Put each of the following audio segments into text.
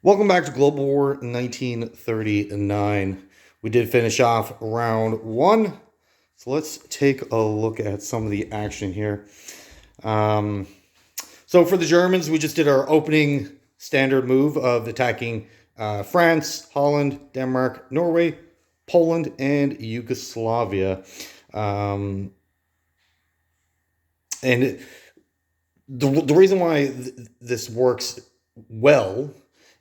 Welcome back to Global War 1939. We did finish off round one. So let's take a look at some of the action here. So for the Germans, we just did our opening standard move of attacking France, Holland, Denmark, Norway, Poland, and Yugoslavia. And the reason why this works well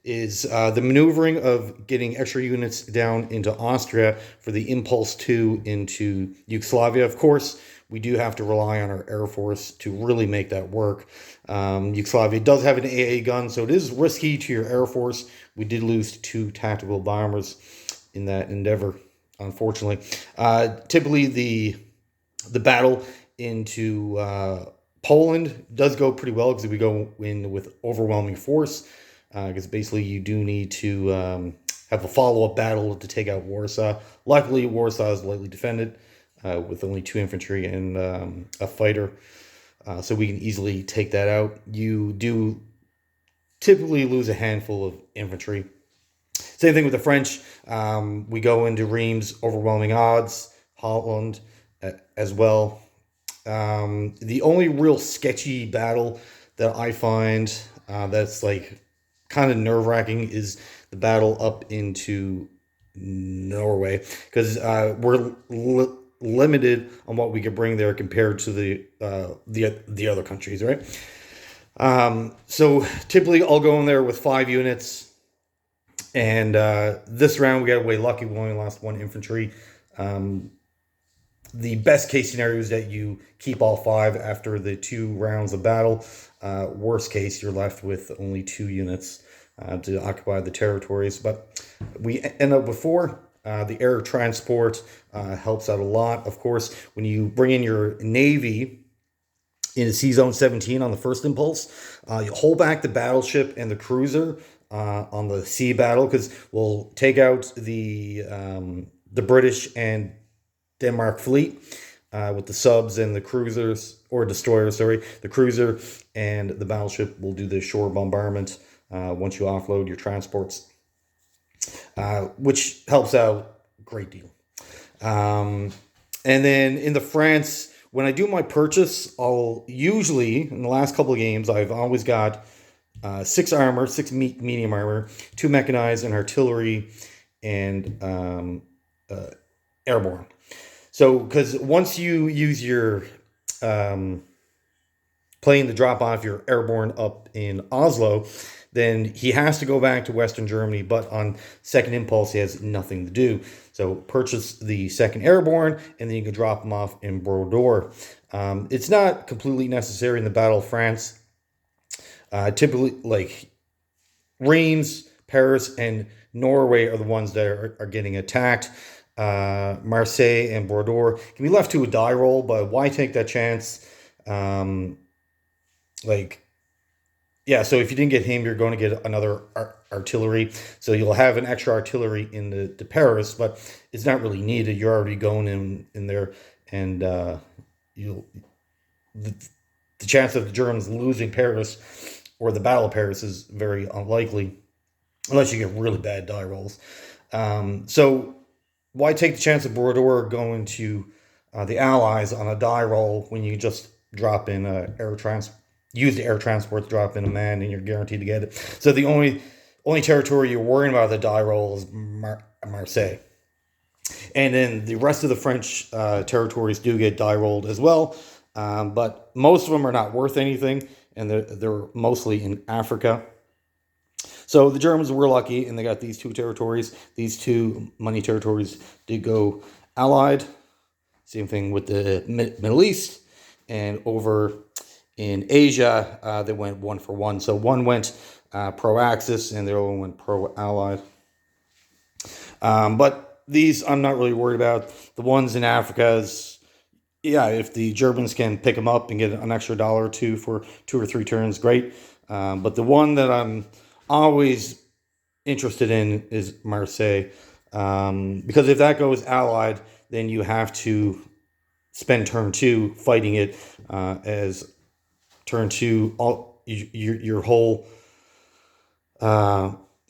is the maneuvering of getting extra units down into Austria for the Impulse 2 into Yugoslavia. Of course, we do have to rely on our Air Force to really make that work. Yugoslavia does have an AA gun, so it is risky to your Air Force. We did lose 2 tactical bombers in that endeavor, unfortunately. Typically, the battle into Poland does go pretty well because we go in with overwhelming force. Because basically you do need to have a follow-up battle to take out Warsaw. Luckily, Warsaw is lightly defended with only 2 infantry and a fighter. So we can easily take that out. You do typically lose a handful of infantry. Same thing with the French. We go into Reims, overwhelming odds. Holland as well. The only real sketchy battle that I find that's like kind of nerve-wracking is the battle up into Norway, because we're limited on what we can bring there compared to the other countries, right? So typically I'll go in there with 5 units, and this round we got way lucky. We only lost 1 infantry. The best case scenario is that you keep all 5 after the 2 rounds of battle. Worst case, you're left with only 2 units to occupy the territories. But we end up with 4. The air transport helps out a lot. Of course, when you bring in your Navy in Sea Zone 17 on the first impulse, you hold back the battleship and the cruiser on the sea battle, because we'll take out the British and Denmark fleet with the subs and the cruisers, or destroyers, sorry. The cruiser and the battleship will do the shore bombardment once you offload your transports, which helps out a great deal. And then in the France, when I do my purchase, I'll usually, in the last couple of games, I've always got 6 armor, 6 medium armor, 2 mechanized, and artillery, and airborne. So, because once you use your plane to drop off your airborne up in Oslo, then he has to go back to Western Germany, but on second impulse, he has nothing to do. So purchase the second airborne, and then you can drop him off in Bordeaux. It's not completely necessary in the Battle of France. Typically, like Reims, Paris, and Norway are the ones that are getting attacked. Marseille and Bordeaux can be left to a die roll, but why take that chance? Yeah, so if you didn't get him, you're going to get another artillery. So you'll have an extra artillery in the Paris, but it's not really needed. You're already going in there, and the chance of the Germans losing Paris or the Battle of Paris is very unlikely, unless you get really bad die rolls. So why take the chance of Bordeaux going to the Allies on a die roll when you just drop in use the air transport to drop in a man, and you're guaranteed to get it? So the only territory you're worrying about the die roll is Marseille. And then the rest of the French territories do get die rolled as well, but most of them are not worth anything, and they're mostly in Africa. So the Germans were lucky, and they got these 2 territories. These 2 money territories did go Allied. Same thing with the Middle East. And over in Asia, they went 1 for 1. So one went pro-Axis, and the other one went pro-Allied. But these I'm not really worried about. The ones in Africa is, yeah, if the Germans can pick them up and get an extra $1 or 2 for 2 or 3 turns, great. But the one that I'm always interested in is Marseille, because if that goes Allied, then you have to spend turn 2 fighting it, as turn 2 all your whole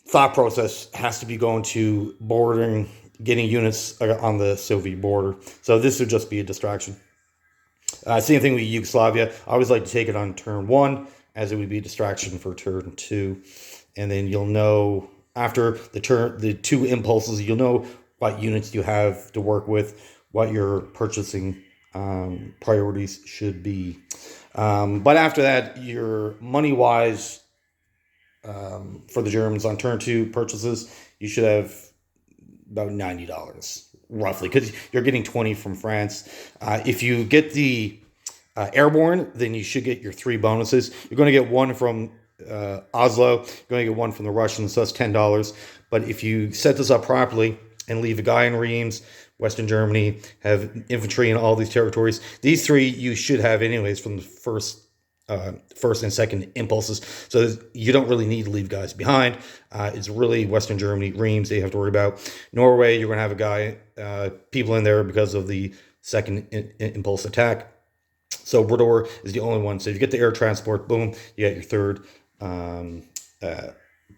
thought process has to be going to bordering, getting units on the Soviet border. So this would just be a distraction. Same thing with Yugoslavia. I always like to take it on turn 1, as it would be a distraction for turn 2. And then you'll know after the 2 impulses, you'll know what units you have to work with, what your purchasing priorities should be. But after that, your money-wise, for the Germans on turn 2 purchases, you should have about $90 roughly, because you're getting 20 from France. If you get the airborne, then you should get your 3 bonuses. You're going to get 1 from Oslo. You're going to get 1 from the Russians, so that's $10. But if you set this up properly and leave a guy in Reims, Western Germany, have infantry in all these territories, these 3 you should have anyways from the first and second impulses. So you don't really need to leave guys behind. It's really Western Germany, Reims, they have to worry about. Norway, you're going to have a guy, people in there because of the second impulse attack. So Brodor is the only one. So if you get the air transport, boom, you get your third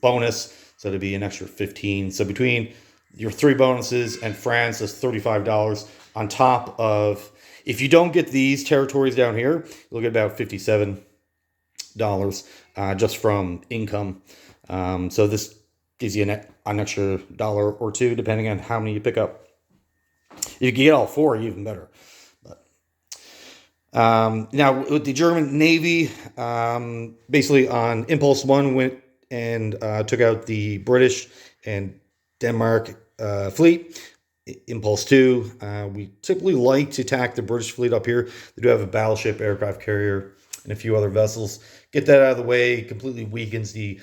bonus. So it'd be an extra 15. So between your 3 bonuses and France is $35 on top of, if you don't get these territories down here, you'll get about $57 just from income. So this gives you an extra $1 or $2 depending on how many you pick up. If you can get all 4, even better. Now with the German Navy, basically on Impulse 1 went and took out the British and Denmark fleet. Impulse 2, we typically like to attack the British fleet up here. They do have a battleship, aircraft carrier, and a few other vessels. Get that out of the way, completely weakens the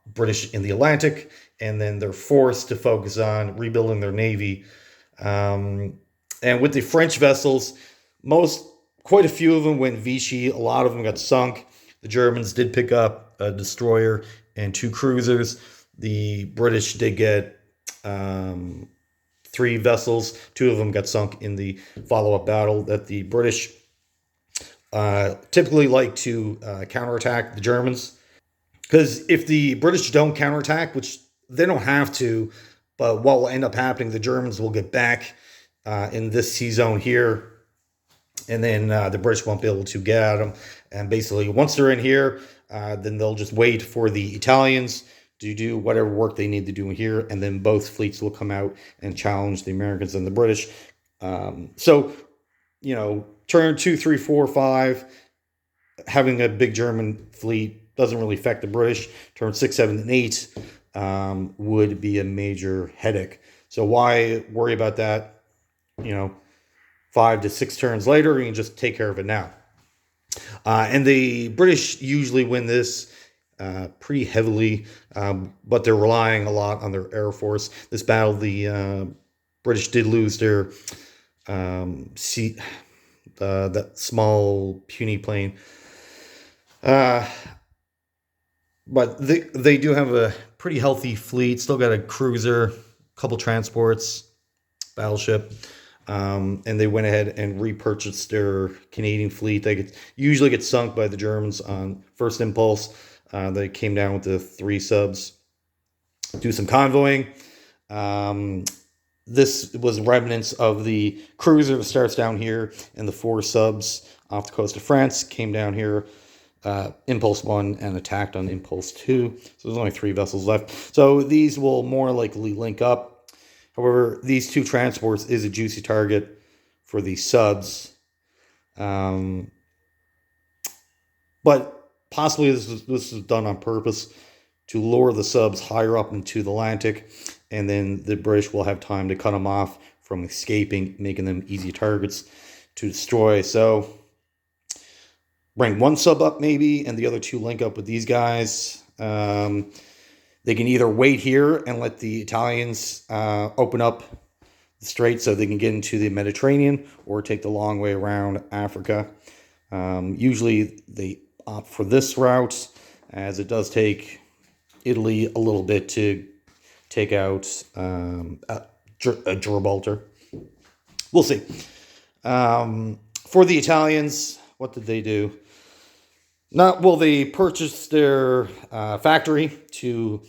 British in the Atlantic, and then they're forced to focus on rebuilding their navy. And with the French vessels, quite a few of them went Vichy. A lot of them got sunk. The Germans did pick up a destroyer and 2 cruisers. The British did get 3 vessels. 2 of them got sunk in the follow-up battle. That the British typically like to counterattack the Germans. Because if the British don't counterattack, which they don't have to, but what will end up happening, the Germans will get back in this sea zone here, and then the British won't be able to get at them. And basically, once they're in here, then they'll just wait for the Italians to do whatever work they need to do here, and then both fleets will come out and challenge the Americans and the British. So, turn 2, 3, 4, 5, having a big German fleet doesn't really affect the British. Turn 6, 7, and 8 would be a major headache. So why worry about that? 5 to 6 turns later, you can just take care of it now. And the British usually win this pretty heavily, but they're relying a lot on their Air Force. This battle, the British did lose their that small puny plane. But they do have a pretty healthy fleet. Still got a cruiser, couple transports, battleship. And they went ahead and repurchased their Canadian fleet. They usually get sunk by the Germans on first impulse. They came down with the 3 subs, do some convoying. This was remnants of the cruiser that starts down here, and the 4 subs off the coast of France came down here, Impulse 1, and attacked on Impulse 2. So there's only 3 vessels left. So these will more likely link up. However, these 2 transports is a juicy target for the subs. But possibly this is done on purpose to lure the subs higher up into the Atlantic, and then the British will have time to cut them off from escaping, making them easy targets to destroy. So bring 1 sub up maybe, and the other 2 link up with these guys. They can either wait here and let the Italians open up the strait so they can get into the Mediterranean, or take the long way around Africa. Usually they opt for this route, as it does take Italy a little bit to take out Gibraltar. We'll see. For the Italians, what did they do? They purchased their factory to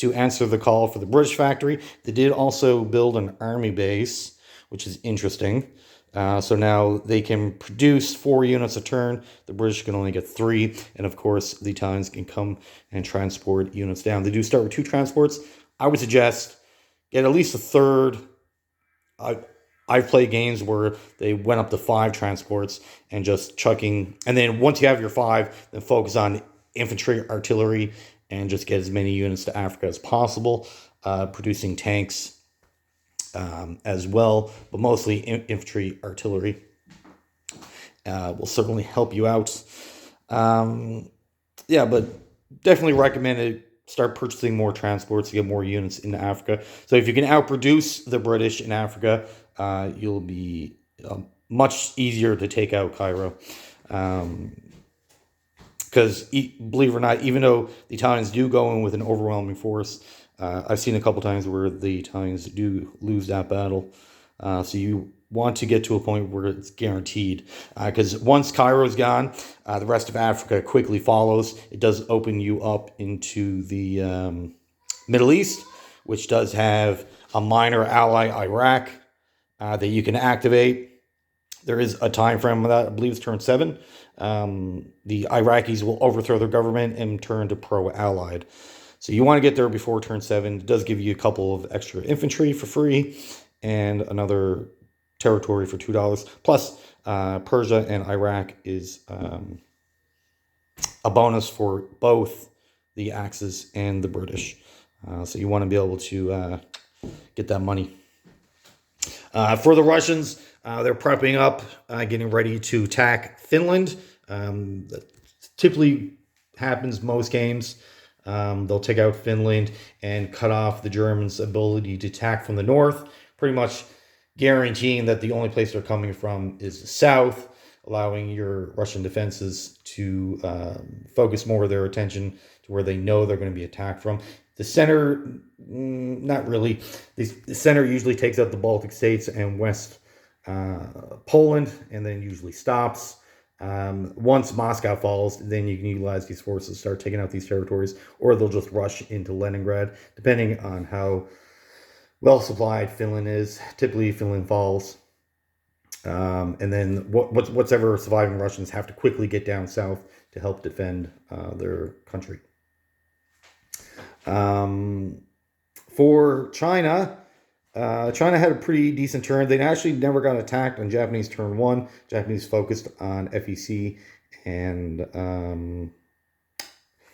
to answer the call for the British factory. They did also build an army base, which is interesting. So now they can produce 4 units a turn. The British can only get 3. And of course, the Italians can come and transport units down. They do start with 2 transports. I would suggest get at least a third. I've played games where they went up to 5 transports and just chucking. And then once you have your 5, then focus on infantry, artillery, and just get as many units to Africa as possible, producing tanks as well, but mostly infantry, artillery will certainly help you out. Yeah, but definitely recommend it. Start purchasing more transports to get more units into Africa. So if you can outproduce the British in Africa, you'll be much easier to take out Cairo. Because believe it or not, even though the Italians do go in with an overwhelming force, I've seen a couple times where the Italians do lose that battle. So you want to get to a point where it's guaranteed. Because once Cairo's gone, the rest of Africa quickly follows. It does open you up into the Middle East, which does have a minor ally, Iraq, that you can activate. There is a time frame of that. I believe it's turn 7. The Iraqis will overthrow their government and turn to pro-allied. So you want to get there before turn 7. It does give you a couple of extra infantry for free and another territory for $2. Plus, Persia and Iraq is a bonus for both the Axis and the British. So you want to be able to get that money. For the Russians, they're prepping up, getting ready to attack Finland. That typically happens most games. They'll take out Finland and cut off the Germans' ability to attack from the north, pretty much guaranteeing that the only place they're coming from is the south, allowing your Russian defenses to focus more of their attention to where they know they're going to be attacked from. The center, not really. The center usually takes out the Baltic states and West Poland, and then usually stops. Once Moscow falls, then you can utilize these forces, start taking out these territories, or they'll just rush into Leningrad, depending on how well supplied Finland is. Typically, Finland falls, and then what's ever surviving Russians have to quickly get down south to help defend their country. For China, China had a pretty decent turn. They actually never got attacked on Japanese turn 1. Japanese focused on FEC and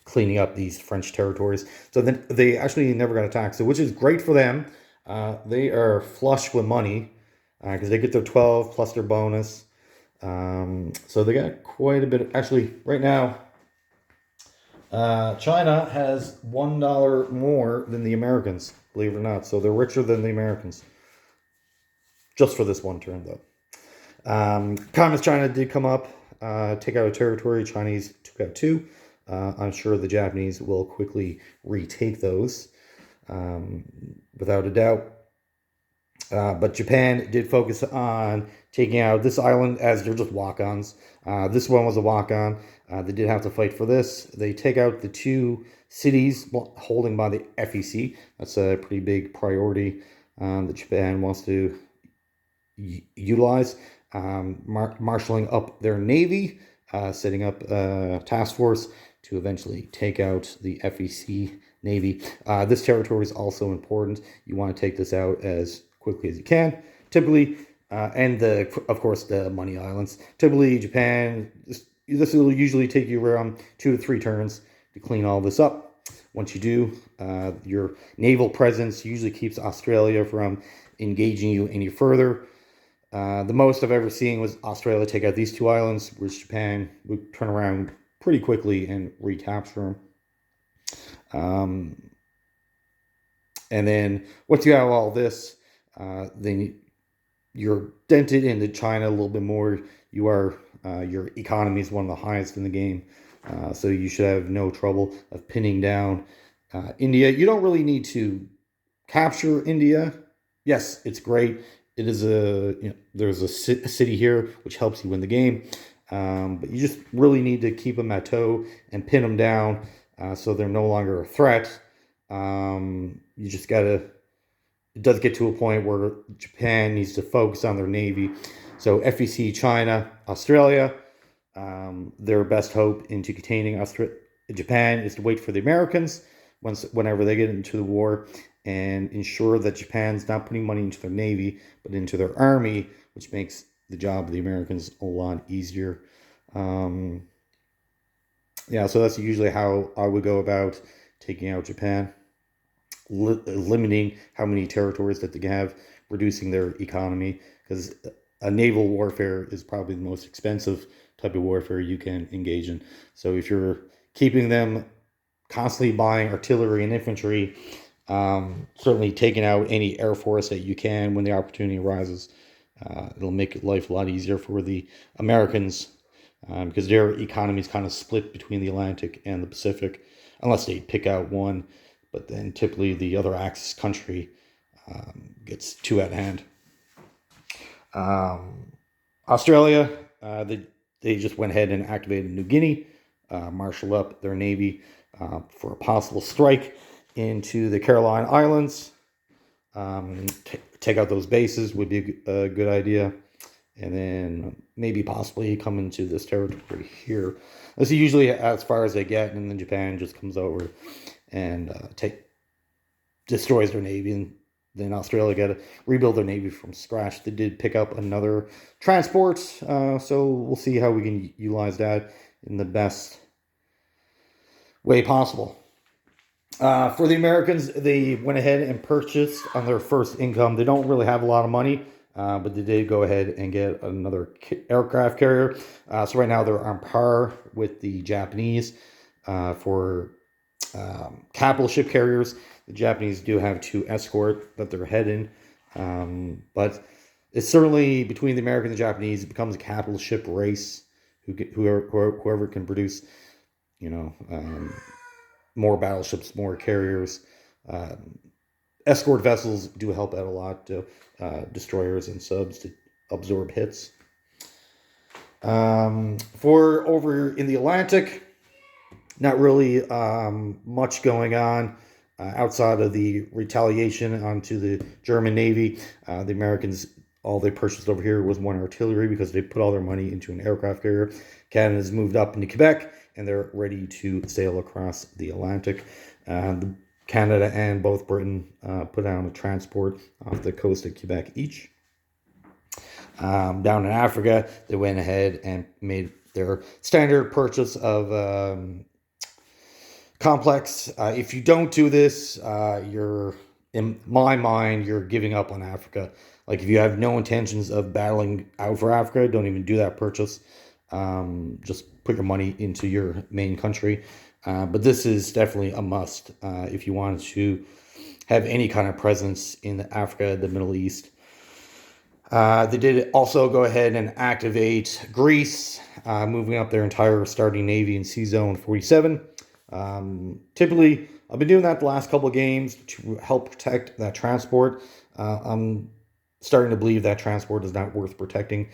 cleaning up these French territories. So then they actually never got attacked. So which is great for them. They are flush with money because they get their 12 plus their bonus. So they got quite a bit. Actually, right now, China has $1 more than the Americans, believe it or not. So they're richer than the Americans. Just for this one turn, though. Communist China did come up, take out a territory. Chinese took out 2. I'm sure the Japanese will quickly retake those, without a doubt. But Japan did focus on taking out this island as they're just walk-ons. This one was a walk-on. They did have to fight for this. They take out the 2 cities holding by the FEC. That's a pretty big priority that Japan wants to utilize. Marshalling up their navy, setting up a task force to eventually take out the FEC navy. This territory is also important. You want to take this out as quickly as you can. Typically, and of course the money islands. Typically, Japan. This will usually take you around 2 to 3 turns to clean all this up. Once you do, your naval presence usually keeps Australia from engaging you any further. The most I've ever seen was Australia take out these 2 islands, which Japan would turn around pretty quickly and recapture them. And then once you have all this, then you're dented into China a little bit more. Your economy is one of the highest in the game, so you should have no trouble of pinning down India. You don't really need to capture India. Yes, it's great. It is there's a city here which helps you win the game, but you just really need to keep them at toe and pin them down so they're no longer a threat. You just gotta. It does get to a point where Japan needs to focus on their navy. So FEC, China, Australia, their best hope into containing Japan is to wait for the Americans whenever they get into the war and ensure that Japan's not putting money into their navy but into their army, which makes the job of the Americans a lot easier. Um, yeah, so that's usually how I would go about taking out Japan, limiting how many territories that they have, reducing their economy, because a naval warfare is probably the most expensive type of warfare you can engage in. So if you're keeping them constantly buying artillery and infantry, certainly taking out any air force that you can when the opportunity arises, it'll make life a lot easier for the Americans, because their economy is kind of split between the Atlantic and the Pacific, unless they pick out one. But then typically the other Axis country gets too out of hand. Australia, they just went ahead and activated New Guinea, marshal up their navy for a possible strike into the Caroline Islands. Take out those bases would be a good idea. And then maybe possibly come into this territory here. That's usually as far as they get, and then Japan just comes over and destroys their navy, and then Australia got to rebuild their navy from scratch. They did pick up another transport, so we'll see how we can utilize that in the best way possible. For the Americans, they went ahead and purchased on their first income. They don't really have a lot of money, but they did go ahead and get another aircraft carrier. So right now they're on par with the Japanese for capital ship carriers. The Japanese do have 2 escort that they're heading, but it's certainly between the Americans and the Japanese. It becomes a capital ship race. Whoever can produce, more battleships, more carriers. Escort vessels do help out a lot. Destroyers and subs to absorb hits. For over in the Atlantic, not really much going on outside of the retaliation onto the German Navy. The Americans, all they purchased over here was 1 artillery because they put all their money into an aircraft carrier. Canada's moved up into Quebec, and they're ready to sail across the Atlantic. Canada and both Britain put down a transport off the coast of Quebec each. Down in Africa, they went ahead and made their standard purchase of complex. If you don't do this, you're, in my mind, you're giving up on Africa. Like, if you have no intentions of battling out for Africa, don't even do that purchase. Just put your money into your main country. But this is definitely a must if you want to have any kind of presence in Africa, the Middle East. They did also go ahead and activate Greece, moving up their entire starting navy in Sea Zone 47. Typically, I've been doing that the last couple of games to help protect that transport. I'm starting to believe that transport is not worth protecting.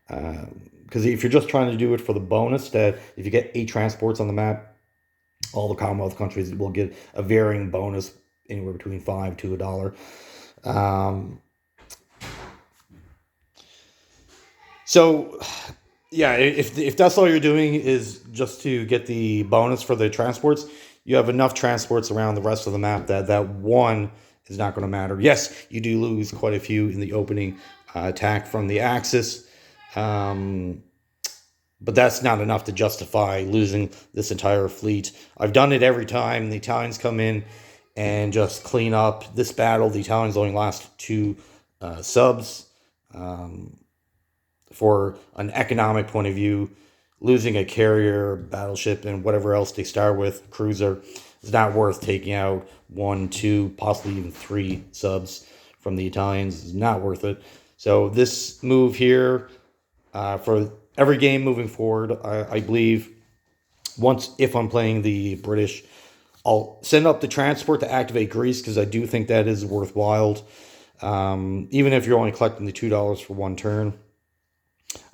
Because if you're just trying to do it for the bonus, that if you get 8 transports on the map, all the Commonwealth countries will get a varying bonus anywhere between $5 to $1. So, yeah, if that's all you're doing is just to get the bonus for the transports, you have enough transports around the rest of the map that one is not going to matter. Yes, you do lose quite a few in the opening attack from the Axis, but that's not enough to justify losing this entire fleet. I've done it every time. The Italians come in and just clean up. This battle, the Italians only lost 2 subs. For an economic point of view, losing a carrier, battleship, and whatever else they start with, cruiser, is not worth taking out 1, 2, possibly even 3 subs from the Italians. Is not worth it. So this move here, for every game moving forward, I believe if I'm playing the British, I'll send up the transport to activate Greece, because I do think that is worthwhile. Even if you're only collecting the $2 for 1 turn,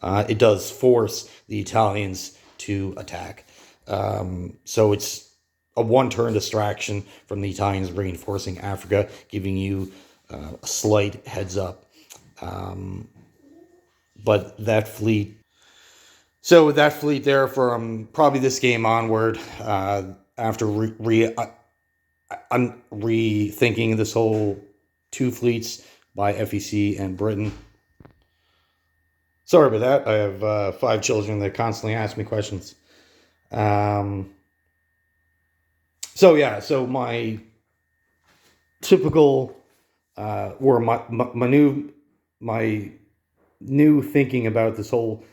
it does force the Italians to attack. So it's a one-turn distraction from the Italians reinforcing Africa, giving you a slight heads up. But that fleet, so with that fleet there from probably this game onward, after I'm rethinking this whole two fleets by FEC and Britain. Sorry about that. I have 5 children that constantly ask me questions. So yeah, so my typical or my new thinking about this whole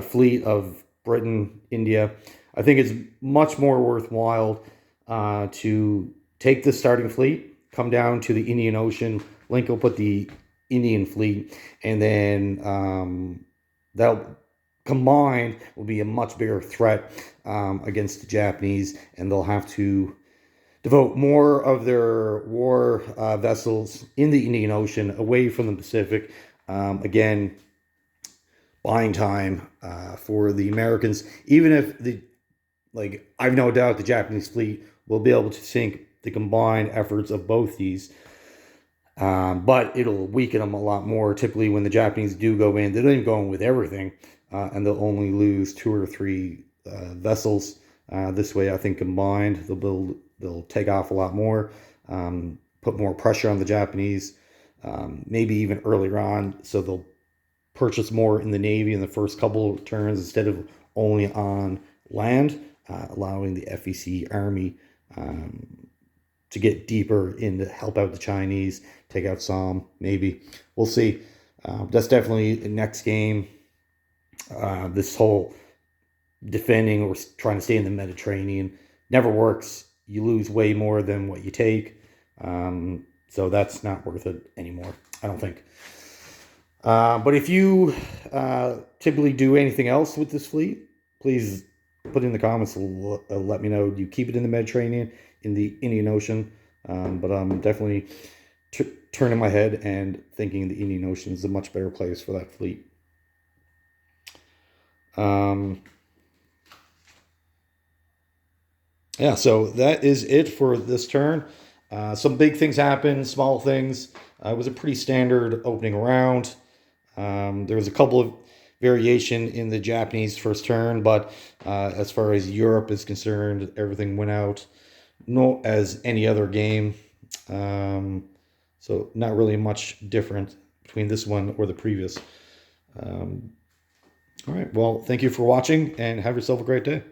fleet of Britain, India, I think it's much more worthwhile to take the starting fleet, come down to the Indian Ocean, Link will put the Indian fleet, and then that'll combined will be a much bigger threat against the Japanese, and they'll have to devote more of their war vessels in the Indian Ocean away from the Pacific. Again, buying time for the Americans, even if I've no doubt the Japanese fleet will be able to sink the combined efforts of both these. But it'll weaken them a lot more. Typically, when the Japanese do go in, they don't even go in with everything, and they'll only lose 2 or 3 vessels. This way, I think combined, they'll take off a lot more, put more pressure on the Japanese, maybe even earlier on, so they'll purchase more in the Navy in the first couple of turns instead of only on land, allowing the FEC Army to get deeper in to help out the Chinese, take out some, maybe. We'll see. That's definitely the next game. This whole defending or trying to stay in the Mediterranean never works. You lose way more than what you take. So that's not worth it anymore, I don't think. But if you typically do anything else with this fleet, please put in the comments. Let me know. Do you keep it in the Mediterranean, in the Indian Ocean? But I'm definitely turning my head and thinking the Indian Ocean is a much better place for that fleet. Yeah, so that is it for this turn. Some big things happened, small things. It was a pretty standard opening round. There was a couple of variation in the Japanese first turn, but as far as Europe is concerned, everything went out no as any other game. So not really much different between this one or the previous. All right, well, thank you for watching, and have yourself a great day.